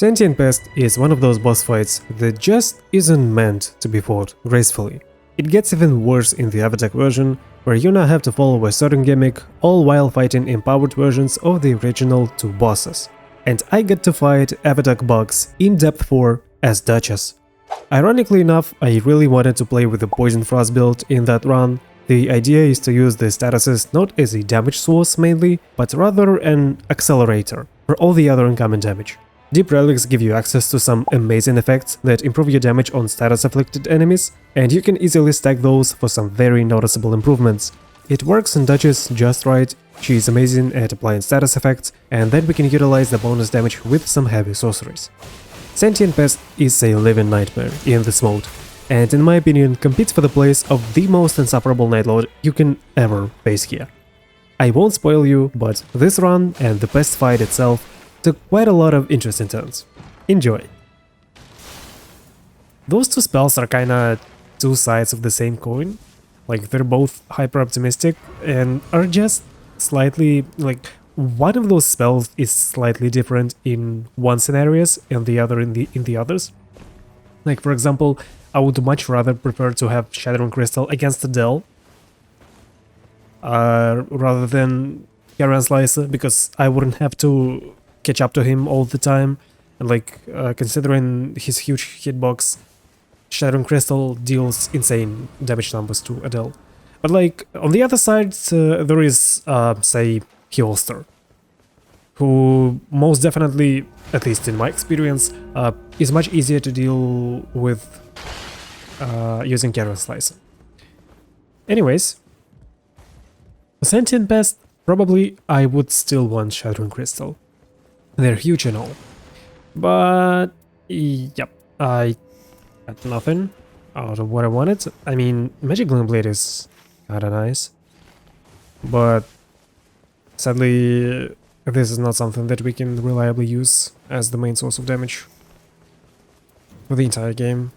Sentient Pest is one of those boss fights that just isn't meant to be fought gracefully. It gets even worse in the Everdark version, where you now have to follow a certain gimmick, all while fighting empowered versions of the original two bosses. And I get to fight Everdark bugs in depth 4 as Duchess. Ironically enough, I really wanted to play with the Poison Frost build in that run. The idea is to use the statuses not as a damage source mainly, but rather an accelerator for all the other incoming damage. Deep relics give you access to some amazing effects that improve your damage on status-afflicted enemies, and you can easily stack those for some very noticeable improvements. It works in Duchess just right, she is amazing at applying status effects, and then we can utilize the bonus damage with some heavy sorceries. Sentient Pest is a living nightmare in this mode, and in my opinion competes for the place of the most insufferable Nightlord you can ever face here. I won't spoil you, but this run and the Pest fight itself took quite a lot of interesting turns. Enjoy! Those two spells are kinda two sides of the same coin. Like, they're both hyper-optimistic and are just slightly, like, one of those spells is slightly different in one scenarios and the other in the others. Like, for example, I would much rather prefer to have Shattering Crystal against Adele rather than Carrion Slicer, because I wouldn't have to catch up to him all the time, and like considering his huge hitbox, Shattering Crystal deals insane damage numbers to Adele. But like on the other side, there is say Gnoster, who most definitely, at least in my experience, is much easier to deal with using Carrion Slicer. Anyways, Sentient Pest, probably I would still want Shattering Crystal. They're huge and all. But yep, I got nothing out of what I wanted. I mean, Magic Gleam Blade is kinda nice, but sadly this is not something that we can reliably use as the main source of damage for the entire game.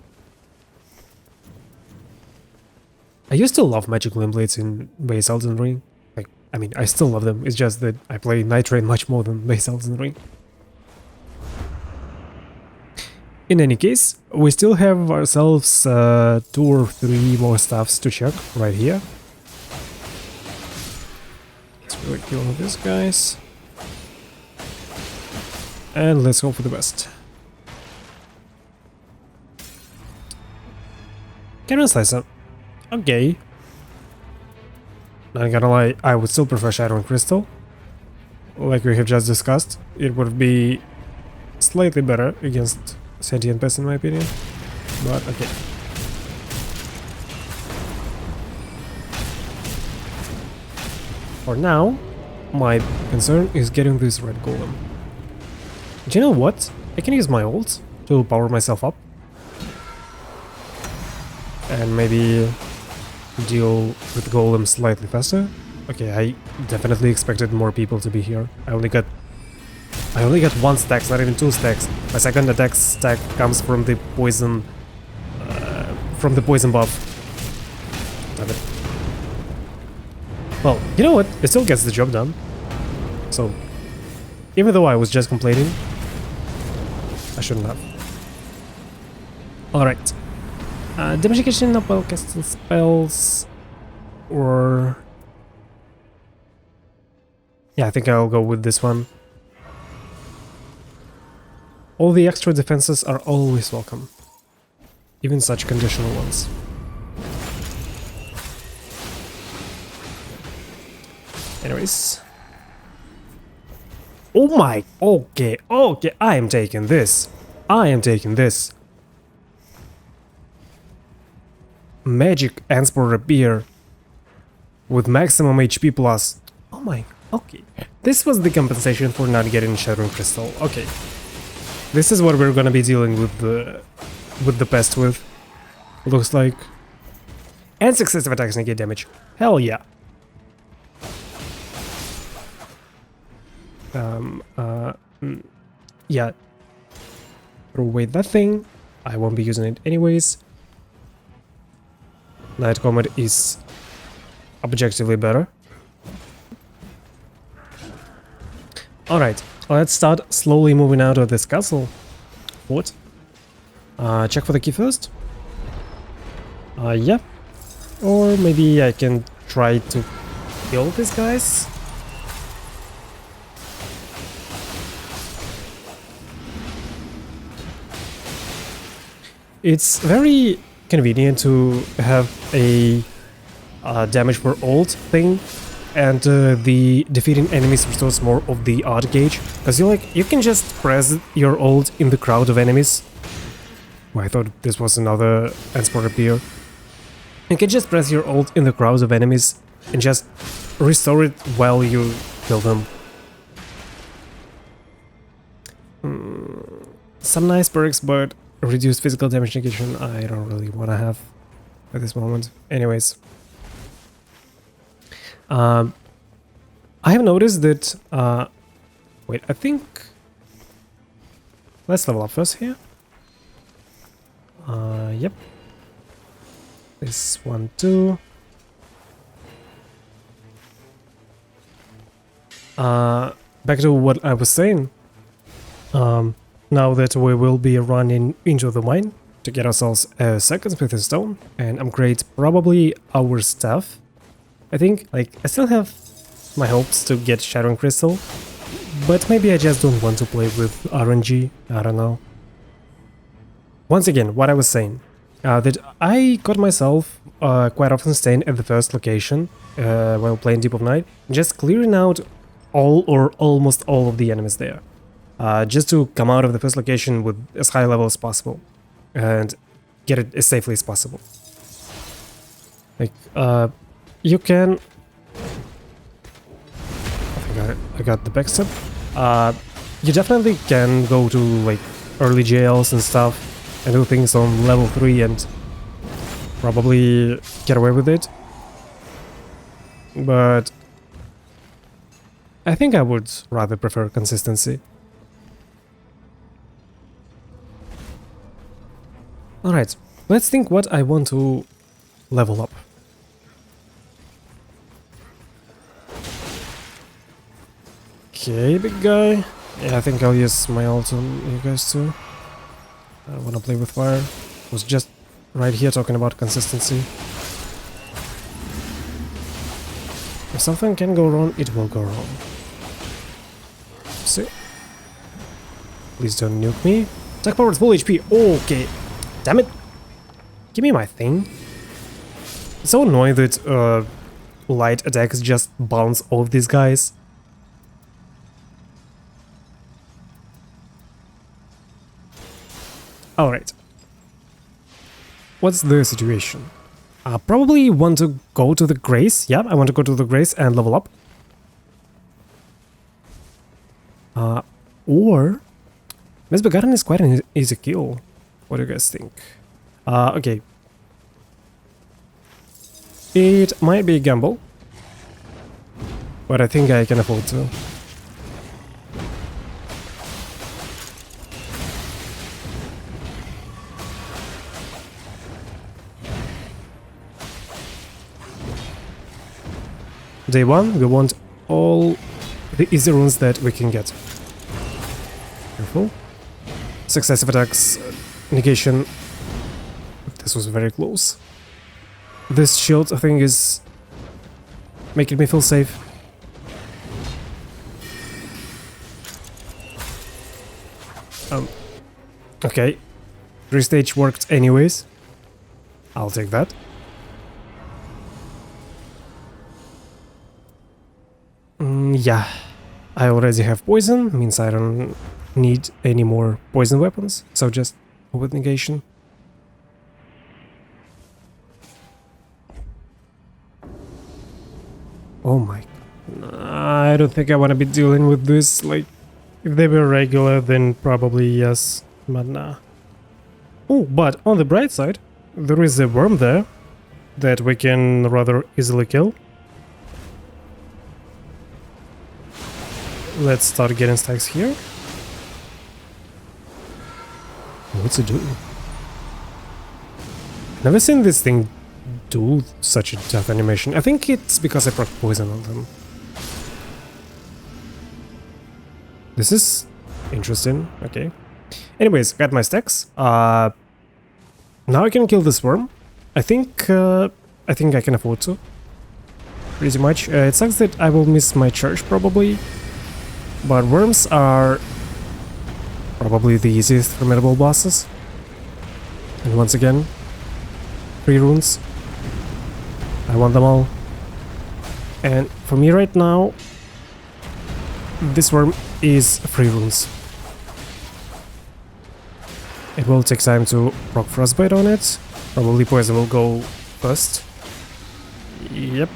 I used to love Magic Gleam Blades in base Elden Ring. Like, I mean, I still love them, it's just that I play Nightreign much more than base Elden Ring. In any case, we still have ourselves 2 or 3 more stuffs to check right here. Let's really kill these guys. And let's hope for the best. Carrion Slicer. Okay. Not gonna lie, I would still prefer Shattering Crystal. Like we have just discussed, it would be slightly better against Sentient Pest in my opinion, but okay. For now, my concern is getting this red golem. Do you know what? I can use my ult to power myself up and maybe deal with golem slightly faster. Okay, I definitely expected more people to be here. I only got 1 stack, not even 2 stacks. My second attack stack comes from the poison buff. Love it. Well, you know what? It still gets the job done. So, even though I was just complaining, I shouldn't have. Alright. Damage not while casting spells, or yeah, I think I'll go with this one. All the extra defenses are always welcome, even such conditional ones. Anyways. Oh my, okay, I am taking this. Magic Endspore Rapier with maximum HP plus. Oh my, okay. This was the compensation for not getting Shattering Crystal. Okay. This is what we're gonna be dealing with the Pest with. Looks like. And successive attacks negate damage. Hell yeah. Yeah. Throw away that thing. I won't be using it anyways. Night Comet is objectively better. Alright, let's start slowly moving out of this castle fort. Check for the key first. Yeah. Or maybe I can try to kill these guys. It's very convenient to have a damage per ult thing, and the defeating enemies restores more of the art gauge, because you can just press your ult in the crowd of enemies. Oh, I thought this was another Endsport appear. You can just press your ult in the crowd of enemies and just restore it while you kill them. Some nice perks, but reduced physical damage negation I don't really want to have at this moment. Anyways, I have noticed that wait, I think let's level up first here. Yep, this one too. Back to what I was saying. Now that we will be running into the mine to get ourselves a second smithing stone and upgrade probably our stuff. I think, I still have my hopes to get Shattering Crystal, but maybe I just don't want to play with RNG, I don't know. Once again, what I was saying, that I got myself quite often staying at the first location while playing Deep of Night, just clearing out all or almost all of the enemies there. Just to come out of the first location with as high level as possible and get it as safely as possible. You can... I got the backstep. You definitely can go to early jails and stuff and do things on level 3 and probably get away with it. But I think I would rather prefer consistency. Alright, let's think what I want to level up. Okay, big guy. Yeah, I think I'll use my ult on you guys too. I wanna play with fire. Was just right here talking about consistency. If something can go wrong, it will go wrong. See? Please don't nuke me. Attack power is full HP. Okay. Damn it! Give me my thing. It's so annoying that light attacks just bounce off these guys. Alright. What's the situation? I probably want to go to the Grace. Yeah, I want to go to the Grace and level up. Or Mesba Garden is quite an easy kill. What do you guys think? Okay. It might be a gamble, but I think I can afford to. Day 1, we want all the easy runes that we can get. Careful. Successive attacks, negation. This was very close. This shield thing is making me feel safe. Okay. 3-stage worked anyways. I'll take that. Yeah, I already have poison, means I don't need any more poison weapons, so just with negation. Oh my... I don't think I want to be dealing with this, if they were regular then probably yes, but nah. Oh, but on the bright side, there is a worm there that we can rather easily kill. Let's start getting stacks here. What's it doing? Never seen this thing do such a death animation. I think it's because I proc poison on them. This is interesting, okay. Anyways, got my stacks. Now I can kill this worm. I think I can afford to. Pretty much. It sucks that I will miss my charge probably, but worms are probably the easiest formidable bosses. And once again, 3 runes. I want them all. And for me right now, this worm is 3 runes. It will take time to proc frostbite on it. Probably poison will go first. Yep.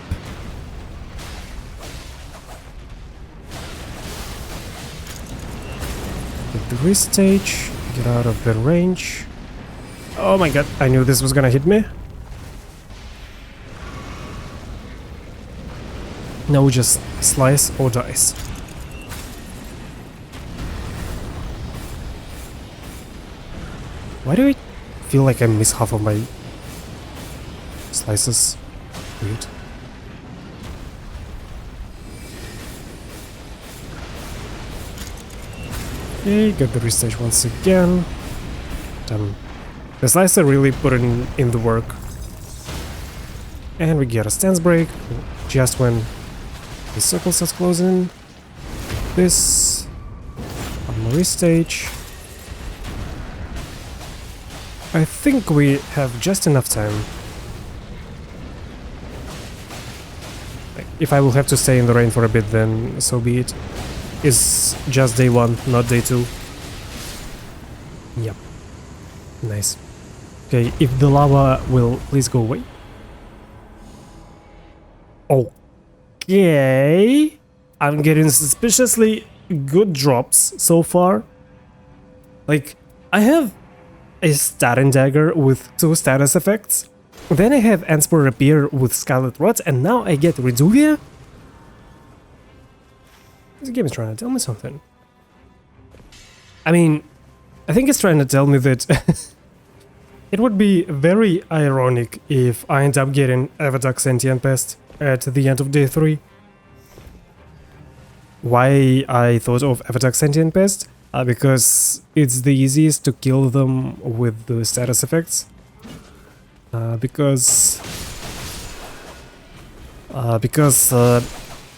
Get the restage. Get out of the range. Oh my god, I knew this was gonna hit me. Now we just slice or dice. Why do I feel like I miss half of my slices? Weird. Okay, get the restage once again. Damn. The slicer really put in the work. And we get a stance break just when the circle starts closing. This. One more restage. I think we have just enough time. If I will have to stay in the rain for a bit, then so be it. It's just day 1, not day 2. Yep. Nice. Okay, if the lava will please go away. Okay. I'm getting suspiciously good drops so far. Like, I have a Statin Dagger with 2 status effects. Then I have Anspor Rapier with Scarlet Rods, and now I get Reduvia? This game is trying to tell me something. I mean, I think it's trying to tell me that it would be very ironic if I end up getting Everdark Sentient Pest at the end of day 3. Why I thought of Everdark Sentient Pest? Because it's the easiest to kill them with the status effects. Because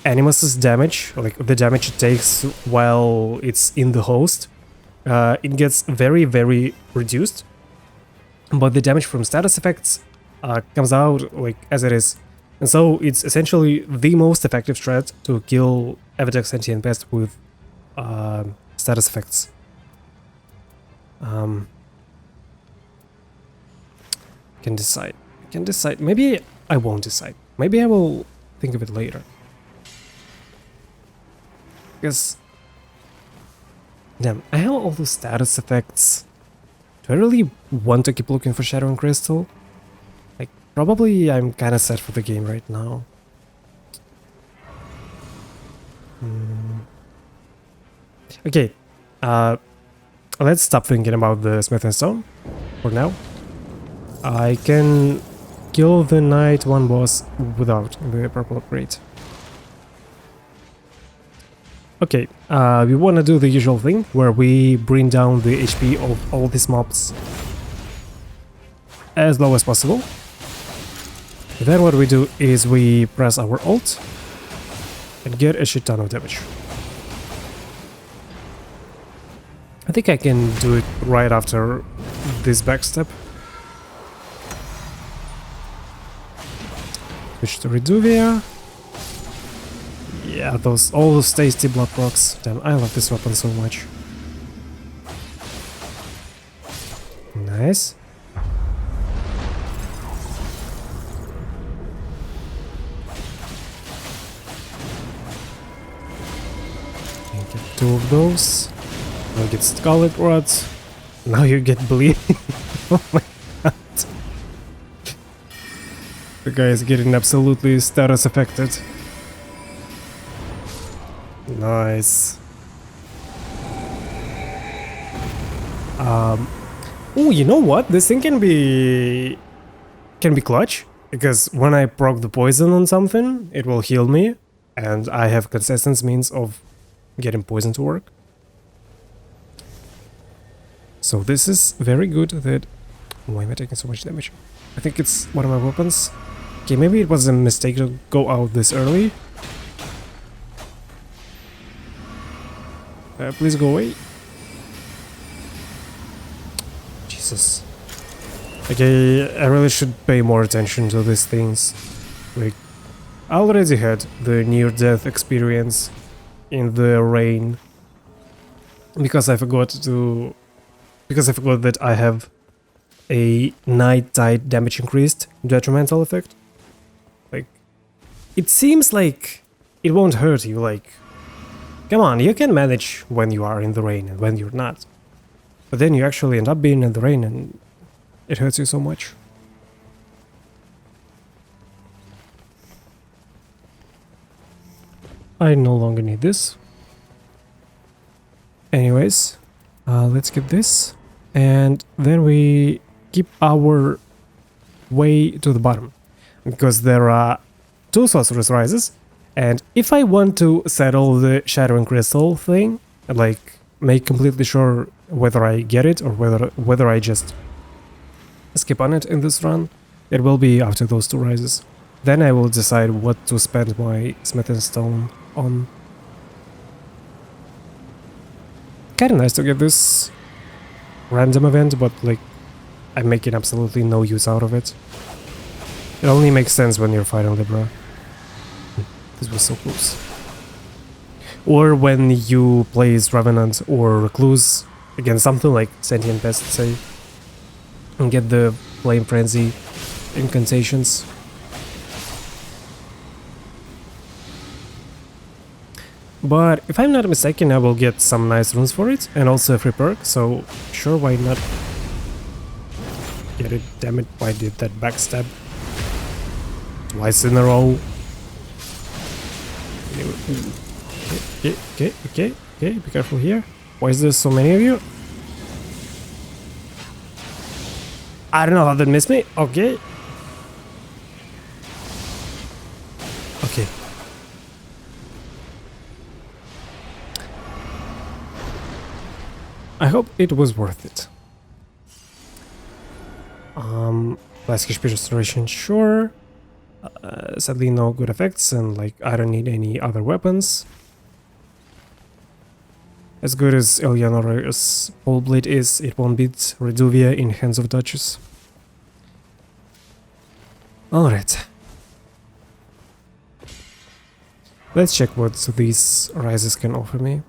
Animus's damage, like the damage it takes while it's in the host, it gets very, very reduced. But the damage from status effects comes out like as it is. And so it's essentially the most effective strat to kill Everdark Sentient Pest with status effects. Can decide. Maybe I won't decide. Maybe I will think of it later. Because, damn, I have all the status effects. Do I really want to keep looking for Shadow and Crystal? Like, probably I'm kind of set for the game right now. Okay, let's stop thinking about the Smith and Stone for now. I can kill the Night 1 boss without the purple upgrade. Okay, we want to do the usual thing, where we bring down the HP of all these mobs as low as possible. Then what we do is we press our ult and get a shit ton of damage. I think I can do it right after this backstep. Switch to Reduvia. Yeah, all those tasty blood procs. Damn, I love this weapon so much. Nice. Get 2 of those. Now get Scarlet Rods. Now you get bleed. Oh my god. The guy is getting absolutely status affected. Nice. Oh, you know what? This thing can be clutch, because when I proc the poison on something, it will heal me, and I have consistent means of getting poison to work. So this is very good that... Why am I taking so much damage? I think it's one of my weapons. Okay, maybe it was a mistake to go out this early. Please go away. Jesus. Okay, I really should pay more attention to these things. Like, I already had the near-death experience in the rain. Because I forgot that I have a night-tide damage increased detrimental effect. Like, it seems like it won't hurt you, like... Come on, you can manage when you are in the rain and when you're not. But then you actually end up being in the rain and it hurts you so much. I no longer need this. Anyways, let's get this. And then we keep our way to the bottom. Because there are 2 sorceress rises. And if I want to settle the Shattering Crystal thing, like make completely sure whether I get it or whether I just skip on it in this run, it will be after those 2 rises. Then I will decide what to spend my Smithing Stone on. Kinda nice to get this random event, but like I'm making absolutely no use out of it. It only makes sense when you're fighting Libra. This was so close. Or when you place Revenant or Recluse against something like Sentient Pest, say, and get the Flame Frenzy incantations. But if I'm not mistaken, I will get some nice runes for it, and also a free perk, so sure, why not get it? Damn it, why did that backstab twice in a row? Okay, be careful here. Why is there so many of you? I don't know how that missed me. Okay. Okay. I hope it was worth it. Last HP restoration, sure. Sadly no good effects, and like I don't need any other weapons. As good as Eleanor's Pole Blade is, it won't beat Reduvia in Hands of Duchess. Alright. Let's check what these rises can offer me.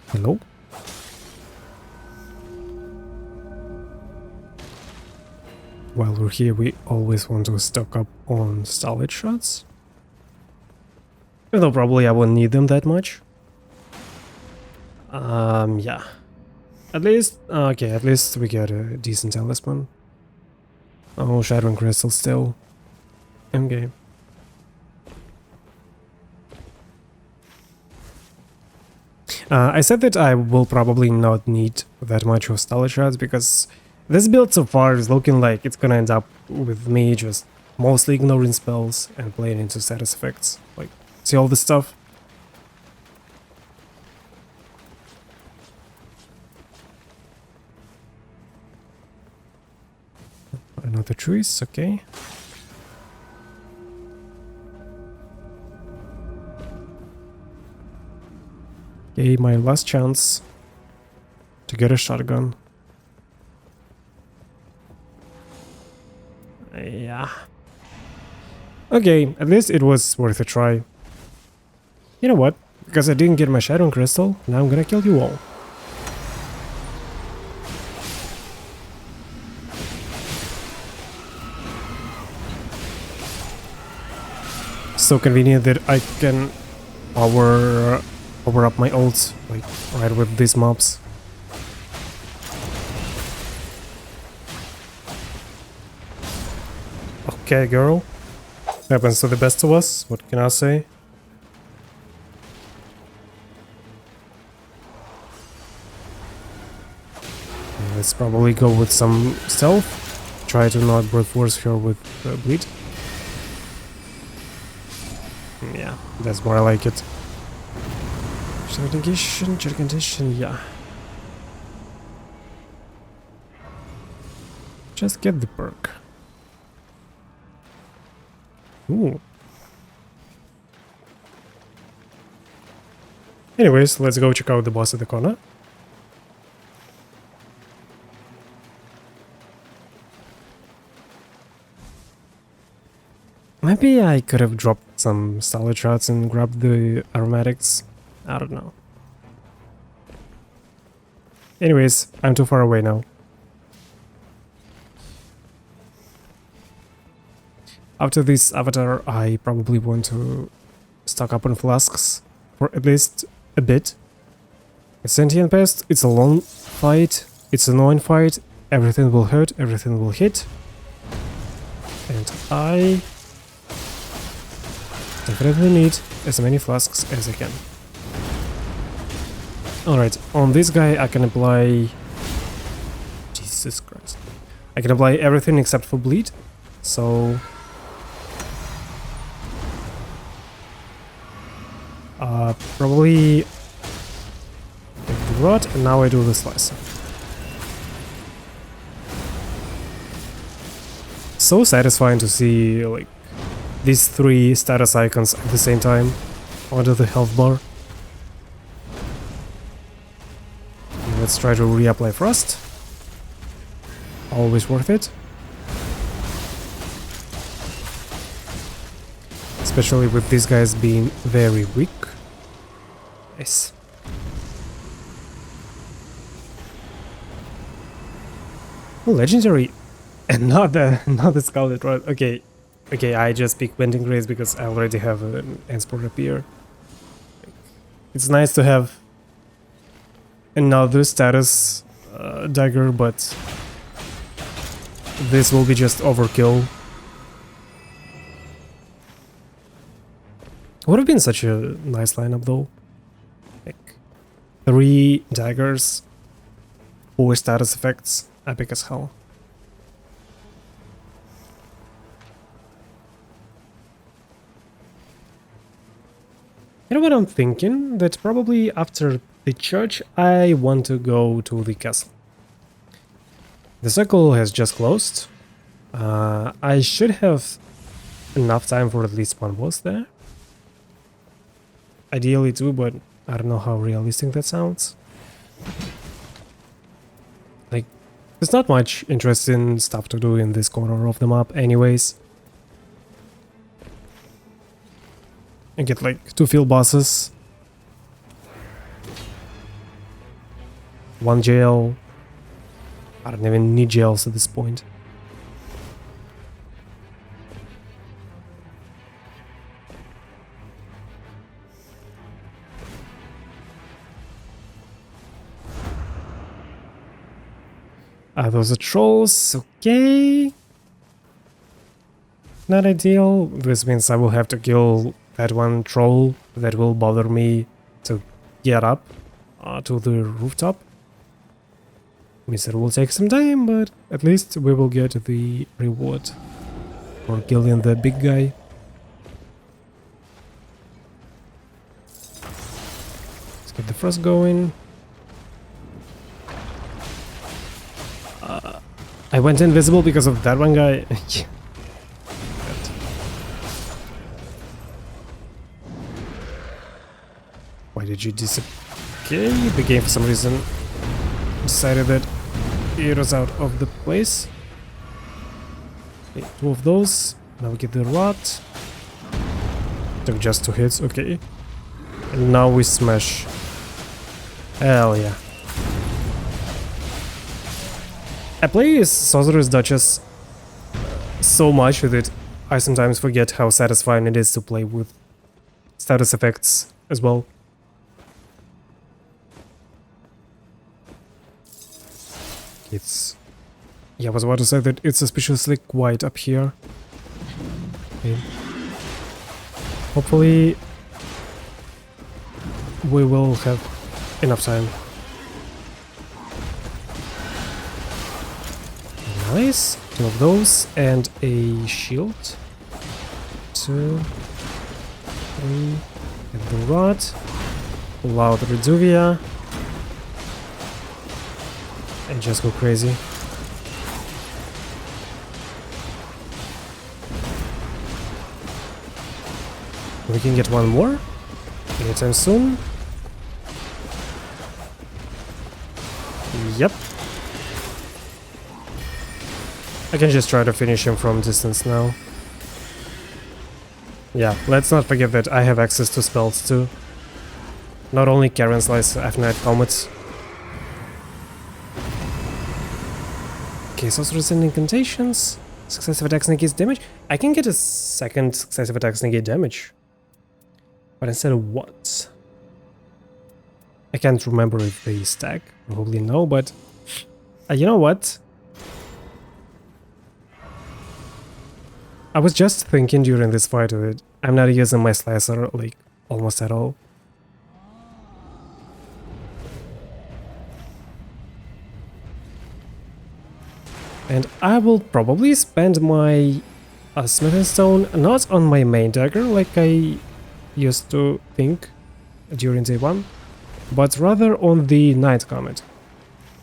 Hello? While we're here, we always want to stock up on Starlight Shots. Even though probably I won't need them that much. Yeah. At least, okay, at least we get a decent talisman. Oh, Shattering Crystal still. Okay. I said that I will probably not need that much of Starlight Shards because this build so far is looking like it's gonna end up with me just mostly ignoring spells and playing into status effects. Like, see all this stuff? Another truce, okay. Okay, my last chance to get a shotgun. Yeah. Okay, at least it was worth a try. You know what? Because I didn't get my Shattering Crystal, now I'm gonna kill you all. So convenient that I can power up my ult, like, right with these mobs. Okay, girl. Happens to the best of us, what can I say? Let's probably go with some stealth. Try to not brute force her with bleed. Yeah, that's more like it. Gigantation, yeah. Just get the perk. Ooh. Anyways, let's go check out the boss at the corner. Maybe I could have dropped some salad shots and grabbed the aromatics. I don't know. Anyways, I'm too far away now. After this avatar, I probably want to stock up on flasks for at least a bit. A Sentient Pest, it's a long fight, it's an annoying fight, everything will hurt, everything will hit. And I definitely need as many flasks as I can. Alright, on this guy I can apply... Jesus Christ. I can apply everything except for bleed, so... probably... take the rod, and now I do the slice. So satisfying to see, like, these three status icons at the same time under the health bar. Let's try to reapply Frost. Always worth it. Especially with these guys being very weak. Nice. Oh, legendary. And not the Scarlet Rod. Okay. Okay, I just picked Bending Grace because I already have an Ensport Rapier. It's nice to have another status dagger, but this will be just overkill. Would have been such a nice lineup though. Like 3 daggers, 4 status effects, epic as hell. You know what I'm thinking? That probably after the church I want to go to the castle. The circle has just closed. I should have enough time for at least one boss there. Ideally 2, but I don't know how realistic that sounds. Like, there's not much interesting stuff to do in this corner of the map anyways. I get like 2 field bosses, 1 jail. I don't even need jails at this point. Those are trolls, okay. Not ideal. This means I will have to kill that one troll that will bother me to get up to the rooftop. Means it will take some time, but at least we will get the reward for killing the big guy. Let's get the frost going. I went invisible because of that one guy. Why did you disappear? Okay, the game for some reason decided that it was out of the place. Okay, 2 of those. Now we get the rod. Took just 2 hits, okay. And now we smash. Hell yeah. I play as Sorcerer's Duchess so much that I sometimes forget how satisfying it is to play with status effects as well. It's... yeah, I was about to say that it's suspiciously quiet up here. Okay. Hopefully we will have enough time. Nice, 2 of those and a shield to 3. Get the rod. Pull out Reduvia. And just go crazy. We can get one more anytime soon. Yep. I can just try to finish him from distance now. Yeah, let's not forget that I have access to spells too. Not only Karen Slice, Affinite Helmets. Okay, sorcerers and incantations. Successive attacks negate damage. I can get a second successive attacks negate damage. But instead of what? I can't remember if they stack. Probably no, but... you know what? I was just thinking during this fight that I'm not using my slicer, like, almost at all. And I will probably spend my Smithing Stone not on my main dagger, like I used to think during day 1, but rather on the Night Comet.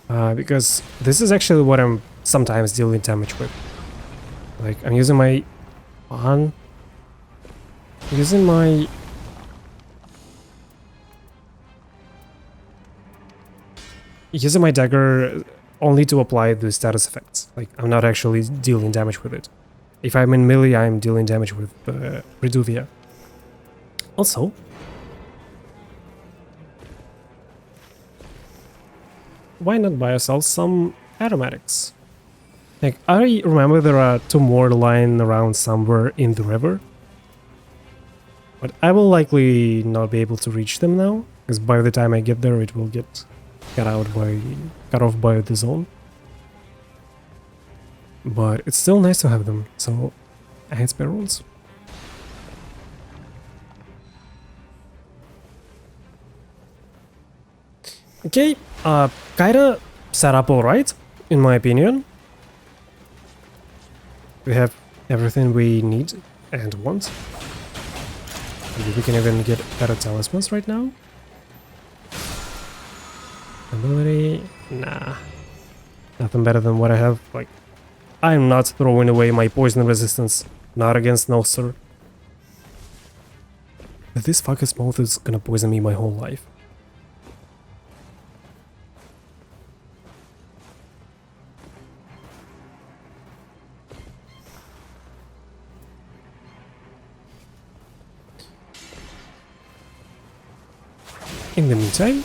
Because this is actually what I'm sometimes dealing damage with. Like, I'm using my... Using my dagger only to apply the status effects. Like, I'm not actually dealing damage with it. If I'm in melee, I'm dealing damage with Reduvia. Also, why not buy ourselves some aromatics? Like, I remember there are 2 more lying around somewhere in the river. But I will likely not be able to reach them now, because by the time I get there it will get cut off by the zone. But it's still nice to have them, so I hate spare runes. Okay, kinda set up alright, in my opinion. We have everything we need and want. Maybe we can even get better talismans right now. Ability, nah. Nothing better than what I have. Like, I'm not throwing away my poison resistance. Not against Gnoster. This fucker's mouth is gonna poison me my whole life. In the meantime,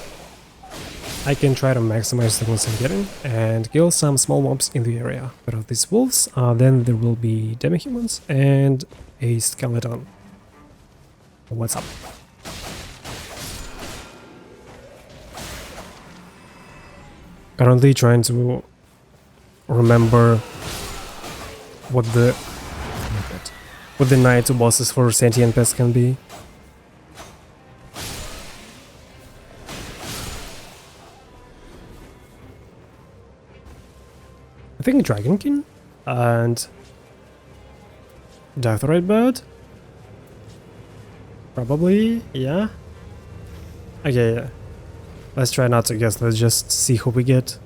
I can try to maximize the ones I'm getting and kill some small mobs in the area. But of these wolves, then there will be demi-humans and a skeleton. What's up? Currently trying to remember what the night bosses for Sentient Pest can be. I think Dragonkin and Deathrite Bird. Probably, yeah. Okay, yeah. Let's try not to guess, let's just see who we get.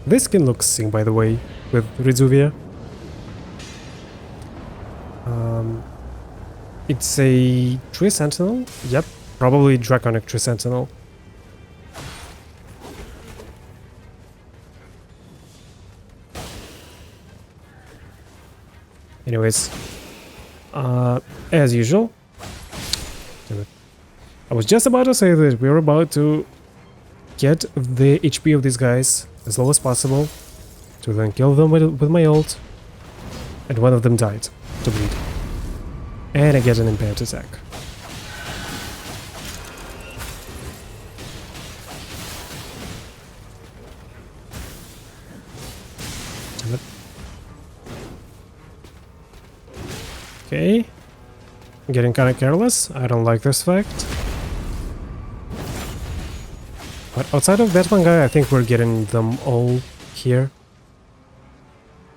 This skin looks sick, by the way, with Reduvia. It's a Tree Sentinel? Yep, probably Draconic Tree Sentinel. Anyways, as usual, damn it. I was just about to say that we're about to get the HP of these guys as low as possible to then kill them with my ult, and one of them died to bleed. And I get an impaired attack. Damn it. Okay. I'm getting kinda careless. I don't like this fact. But outside of that one guy, I think we're getting them all here.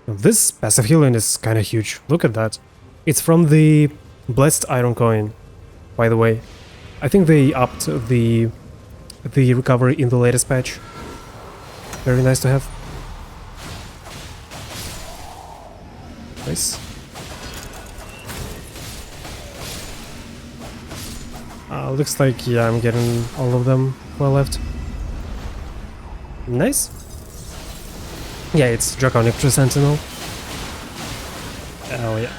This passive healing is kind of huge. Look at that. It's from the Blessed Iron Coin, by the way. I think they upped the recovery in the latest patch. Very nice to have. Nice. Looks like, yeah, I'm getting all of them well left. Nice. Yeah, it's Draconic to Sentinel. Oh yeah.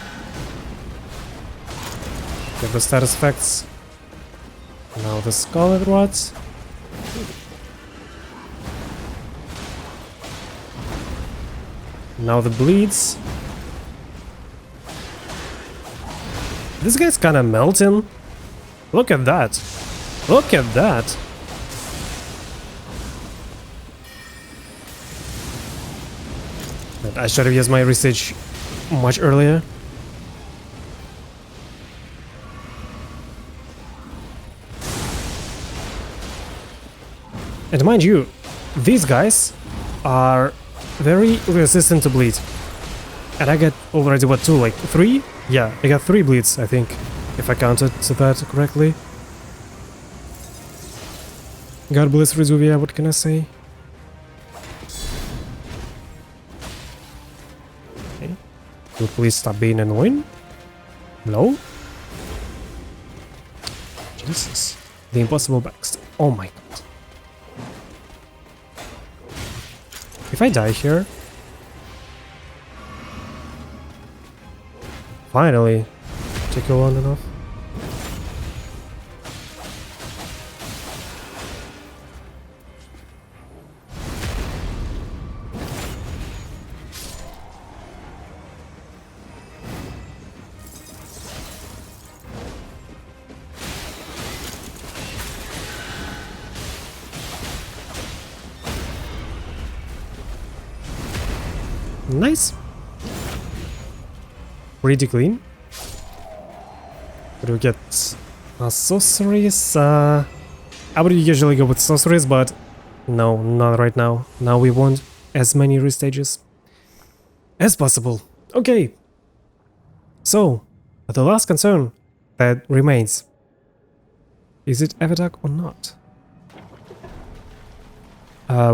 Get the status effects. Now the Scarlet Rods. Now the bleeds. This guy's kinda melting. Look at that. Look at that. But I should have used my research much earlier. And mind you, these guys are very resistant to bleed. And I get already, what, 2, like 3? Yeah, I got 3 bleeds, I think, if I counted to that correctly. God bless Rizuvia, what can I say? Okay. Will please stop being annoying? No? Jesus. The impossible backstab. Oh my god. If I die here... Finally, take a long enough. Nice. Pretty clean. What do we get? Sorceries? I would usually go with sorceries, but no, not right now. Now we want as many restages as possible. Okay. So, the last concern that remains. Is it Everdark or not?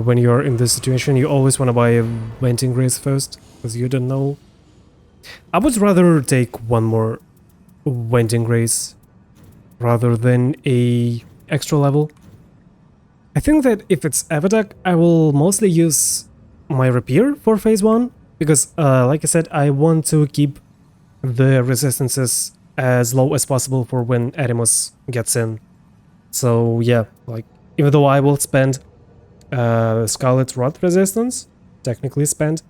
When you're in this situation, you always want to buy a Venting Grace first, because you don't know. I would rather take one more Venting Grace rather than a extra level. I think that if it's Everdark, I will mostly use my Rapier for phase 1, because like I said, I want to keep the resistances as low as possible for when Animus gets in. So yeah, like, even though I will spend Scarlet Rod resistance, technically spent,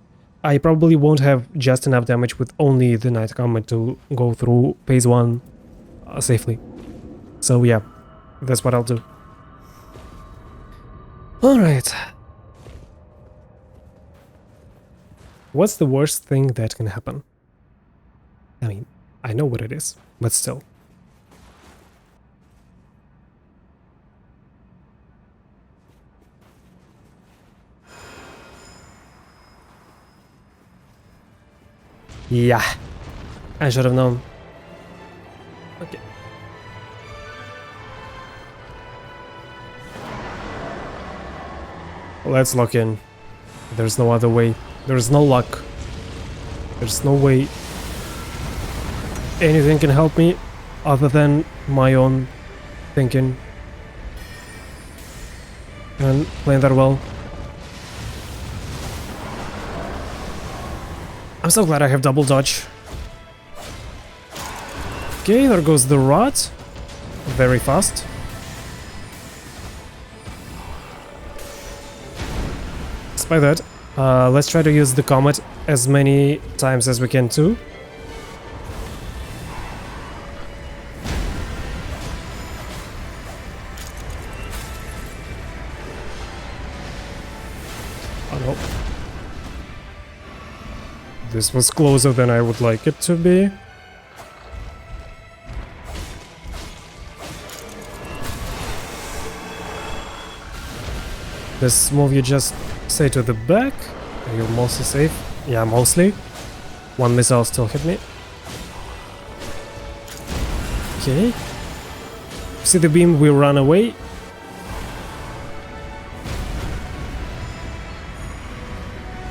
I probably won't have just enough damage with only the Night Combat to go through phase 1 safely. So yeah, that's what I'll do. Alright. What's the worst thing that can happen? I mean, I know what it is, but still. Yeah, I should have known. Okay. Let's lock in. There's no other way. There's no luck. There's no way anything can help me other than my own thinking. And playing that well. I'm so glad I have double dodge. Okay, there goes the rod. Very fast. Despite that, let's try to use the comet as many times as we can too. Oh no. This was closer than I would like it to be. This move you just say to the back. You're mostly safe. Yeah, mostly. One missile still hit me. Okay. See the beam, we run away.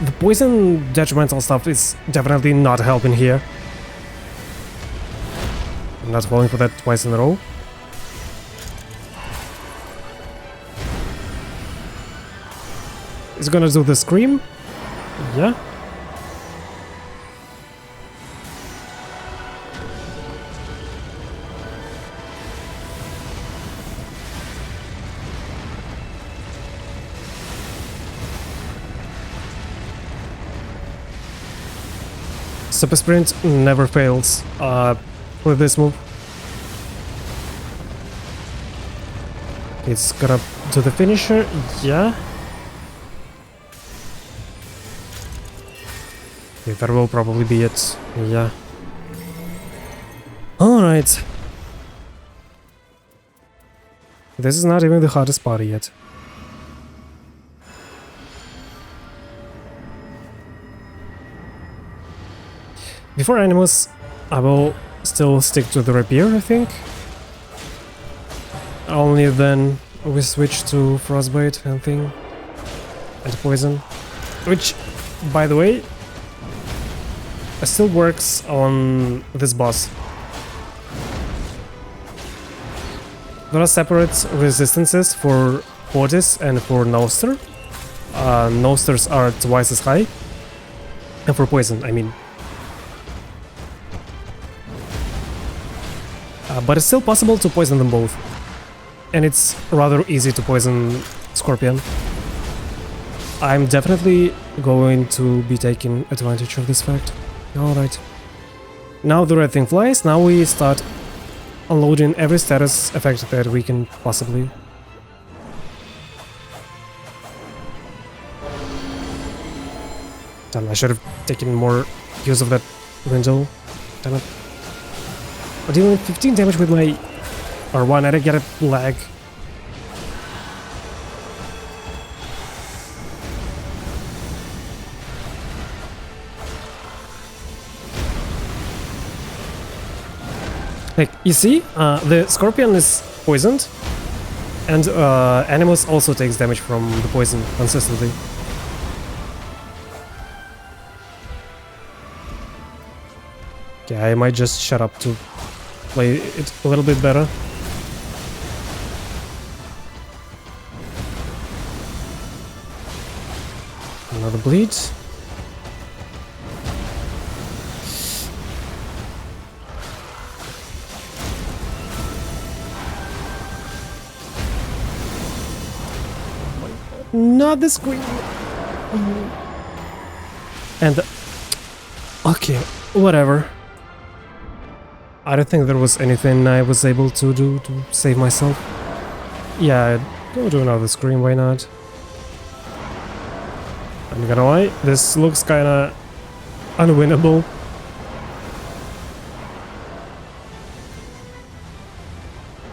The poison detrimental stuff is definitely not helping here. I'm not falling for that twice in a row. Is gonna do the scream? Yeah. Super Sprint never fails with this move. It's gonna do the finisher, yeah. Okay, that will probably be it, yeah. Alright. This is not even the hardest part yet. Before Animus, I will still stick to the Rapier, I think. Only then we switch to Frostbite and thing. And Poison. Which, by the way, still works on this boss. There are separate resistances for Fortis and for Gnoster. Gnosters are twice as high. And for Poison, I mean. But it's still possible to poison them both. And it's rather easy to poison Scorpion. I'm definitely going to be taking advantage of this fact. Alright. Now the red thing flies, now we start unloading every status effect that we can possibly. Damn, I should have taken more use of that window. Damn it. I'm dealing 15 damage with my R1, I didn't get a lag. Like, you see, the Scorpion is poisoned, and Animus also takes damage from the poison consistently. Okay, I might just shut up to play it a little bit better. Another bleed. Not the screen. And okay, whatever. I don't think there was anything I was able to do to save myself. Yeah, go do another screen, why not? I'm gonna lie, this looks kinda unwinnable.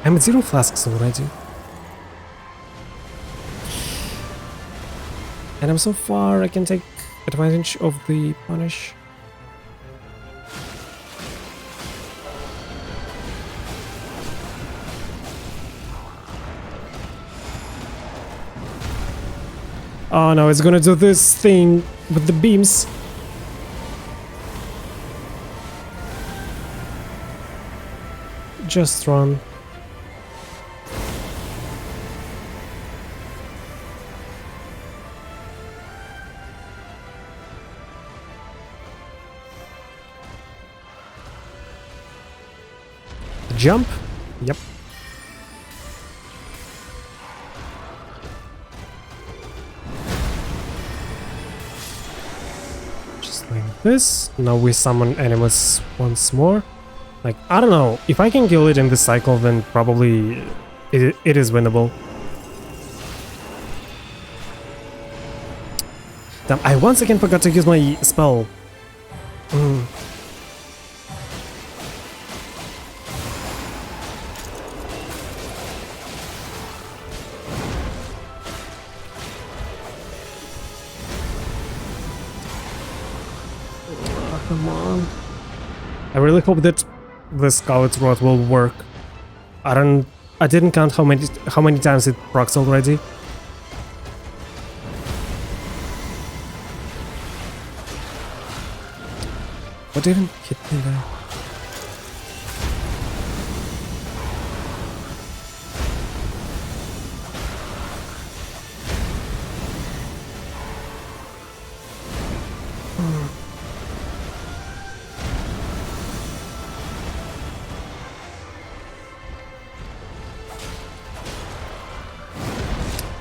I'm at 0 flasks, so what I do? And I'm so far, I can take advantage of the punish. Oh no, it's gonna do this thing with the beams. Just run. Jump? Yep. Just like this. Now we summon Animus once more. Like, I don't know. If I can kill it in this cycle, then probably it is winnable. Damn, I once again forgot to use my spell. Come on. I really hope that the Scout's Rod will work. I didn't count how many times it procs already. What even hit me there?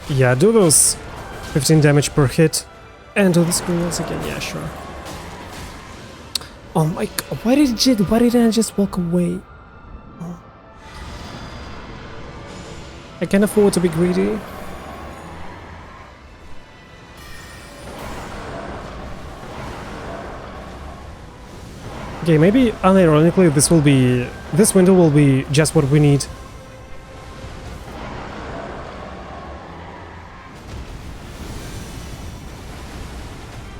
Yeah, do those 15 damage per hit and do the screen once again, yeah, sure. Oh my god, why did I just walk away? Oh. I can't afford to be greedy. Okay, maybe unironically this window will be just what we need.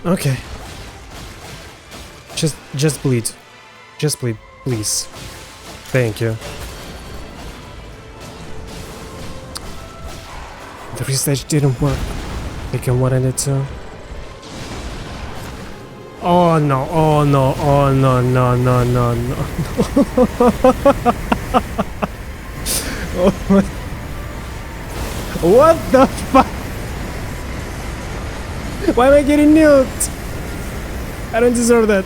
Okay. Just bleed. Just bleed, please. Thank you. The research didn't work. Like I wanted it to. Oh no, oh no, oh no, no, no, no, no. Oh my. What the fuck? Why am I getting nuked? I don't deserve that.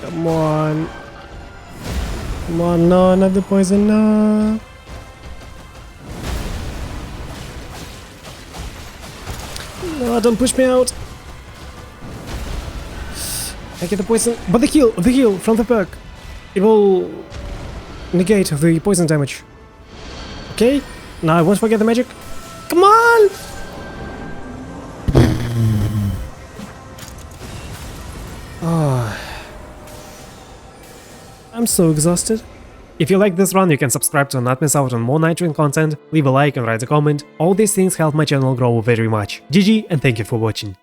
Come on. Come on, no, not the poison, no. No, don't push me out. I get the poison, but the heal from the perk. It will negate the poison damage. Okay, now I won't forget the magic. Come on! Oh. I'm so exhausted. If you like this run, you can subscribe to not miss out on more Nightreign content, leave a like and write a comment. All these things help my channel grow very much. GG and thank you for watching.